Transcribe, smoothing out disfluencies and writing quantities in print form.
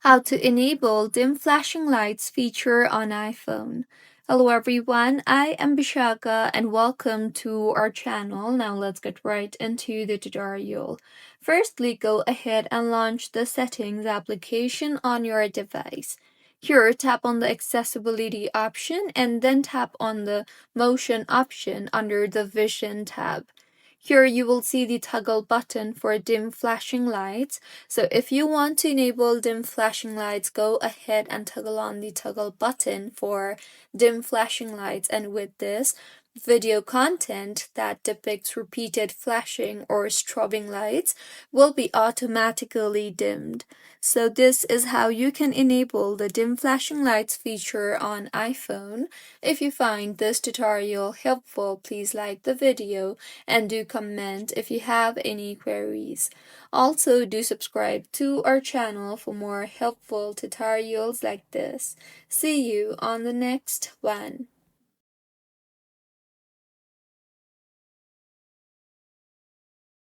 How to enable dim flashing lights feature on iPhone. Hello everyone, I am Bishaka and welcome to our channel. Now let's get right into the tutorial. Firstly, go ahead and launch the settings application on your device. Here, tap on the accessibility option and then tap on the motion option under the vision tab. Here you will see the toggle button for dim flashing lights. So if you want to enable dim flashing lights, go ahead and toggle on the toggle button for dim flashing lights, and with this, video content that depicts repeated flashing or strobing lights will be automatically dimmed. So this is how you can enable the dim flashing lights feature on iPhone. If you find this tutorial helpful, please like the video and do comment if you have any queries. Also, do subscribe to our channel for more helpful tutorials like this. See you on the next one.